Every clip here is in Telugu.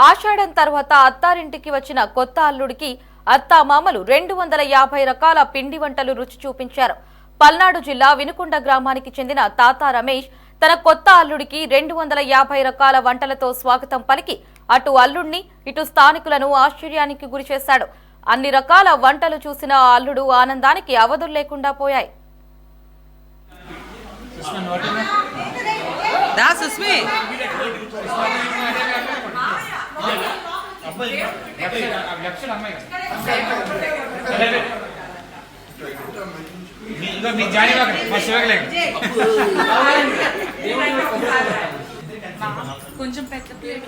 ఆషాఢం తర్వాత అత్తారింటికి వచ్చిన కొత్త అల్లుడికి అత్తామామలు 250 రకాల పిండి వంటలు రుచి చూపించారు. పల్నాడు జిల్లా వినుకొండ గ్రామానికి చెందిన తాత రమేష్ తన కొత్త అల్లుడికి 250 రకాల వంటలతో స్వాగతం పలికి అటు అల్లుడిని ఇటు స్థానికులను ఆశ్చర్యానికి గురిచేశాడు. అన్ని రకాల వంటలు చూసిన ఆ అల్లుడు ఆనందానికి అవధులు లేకుండా పోయాయి. కొంచెం పెద్ద ప్లేట్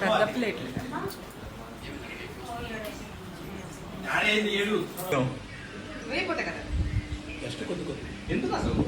పెద్ద ప్లేట్ ఎందుకు అసలు